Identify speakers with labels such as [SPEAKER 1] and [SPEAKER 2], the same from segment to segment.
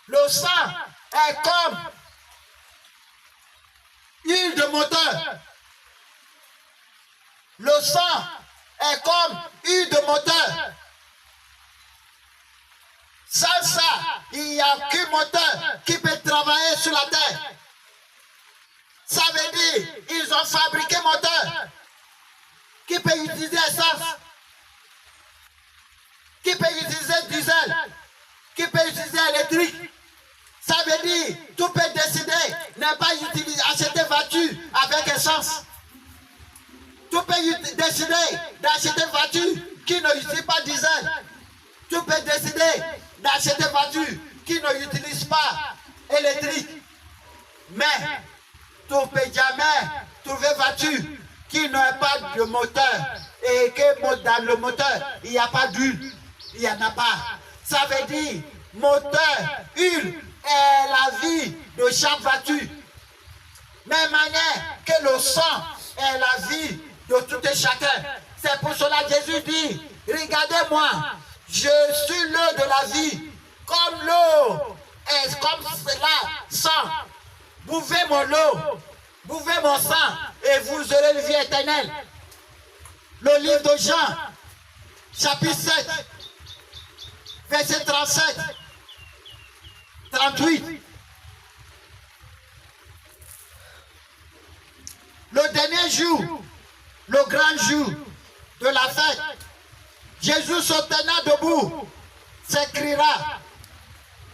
[SPEAKER 1] Le sang est comme huile de moteur. Le sang est comme huile de moteur. Sans ça, il n'y a qu'un moteur qui peut travailler sur la terre. Ça veut dire ils ont fabriqué un moteur qui peut utiliser essence, qui peut utiliser diesel, qui peut utiliser électrique. Ça veut dire tout peut décider ne pas acheter voiture avec essence. Tout peut décider d'acheter voiture qui n'utilise pas diesel. Tout peut décider d'acheter voiture qui n'utilise pas électrique. Mais tu ne peux jamais trouver voiture qui n'a pas de moteur et que dans le moteur, il n'y a pas d'huile. Il n'y en a pas. Ça veut dire moteur, huile est la vie de chaque voiture. Même manière que le sang est la vie de tout et chacun. C'est pour cela que Jésus dit, regardez-moi, je suis l'eau de la vie. Comme l'eau est comme cela, sang. Buvez mon eau, buvez mon sang, et vous aurez une vie éternelle. Le livre de Jean, chapitre 7, verset 37, 38. Le dernier jour, le grand jour de la fête, Jésus se tenant debout, s'écriera,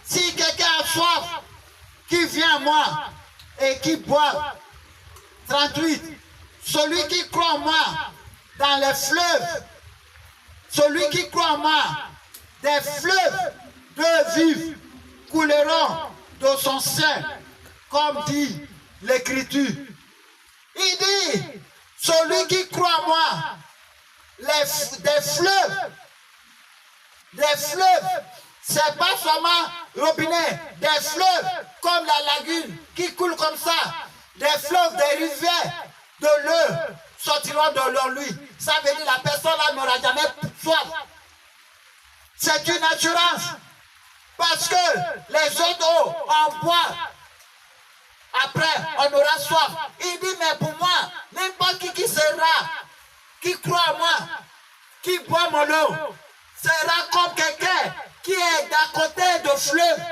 [SPEAKER 1] si quelqu'un a soif, qui vient à moi et qui boit. 38. Celui qui croit en moi dans les fleuves, celui qui croit en moi, des fleuves de vive couleront de son sein, comme dit l'Écriture. Il dit, celui qui croit en moi, des fleuves, c'est pas seulement robinet, des fleuves comme la lagune qui coule comme ça, des fleuves, des rivières de l'eau sortiront de lui. Ça veut dire la personne là n'aura jamais soif. C'est une assurance. Parce que les autres eaux, on boit. Après, on aura soif. Il dit, mais pour moi, n'importe qui sera, qui croit en moi, qui boit mon eau, sera comme quelqu'un qui est d'à côté de fleuves.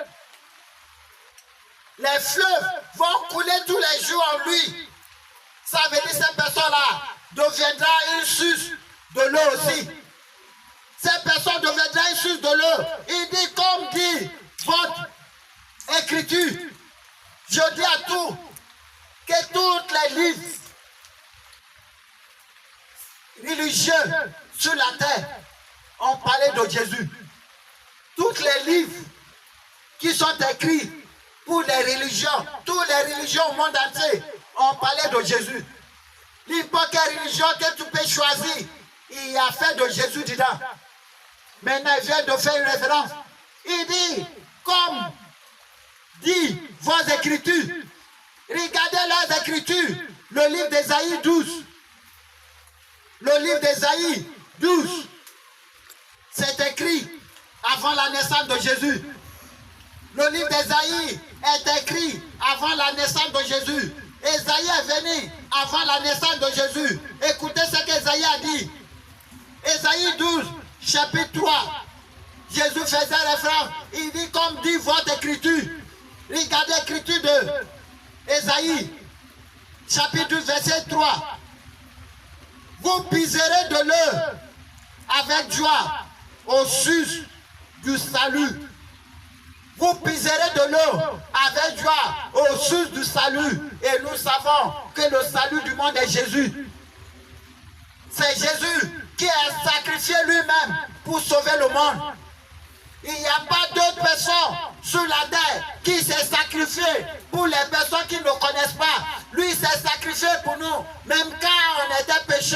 [SPEAKER 1] Les fleuves vont couler tous les jours en lui. Ça veut dire que cette personne-là deviendra une source de l'eau aussi. Cette personne deviendra une source de l'eau. Il dit, comme dit votre écriture, je dis à tous que toutes les livres religieux sur la terre ont parlé de Jésus. Toutes les livres qui sont écrits pour les religions, toutes les religions au monde entier ont parlé de Jésus. N'importe quelle religion que tu peux choisir, il y a fait de Jésus dedans. Maintenant, il vient de faire une référence. Il dit, comme dit vos écritures, regardez leurs écritures, le livre d'Ésaïe 12. Le livre d'Ésaïe 12, c'est écrit avant la naissance de Jésus. Le livre d'Ésaïe est écrit avant la naissance de Jésus. Ésaïe est venu avant la naissance de Jésus. Écoutez ce qu'Ésaïe a dit. Ésaïe 12, chapitre 3. Jésus faisait référence. Il dit comme dit votre écriture. Regardez l'écriture de Ésaïe, chapitre 12, verset 3. Vous puiserez de l'eau avec joie au sus du salut. Vous puiserez de l'eau avec joie au sus du salut. Et nous savons que le salut du monde est Jésus. C'est Jésus qui a sacrifié lui-même pour sauver le monde. Il n'y a pas d'autre personne sur la terre qui s'est sacrifié pour les personnes qui ne connaissent pas. Lui s'est sacrifié pour nous, même quand on était pécheurs.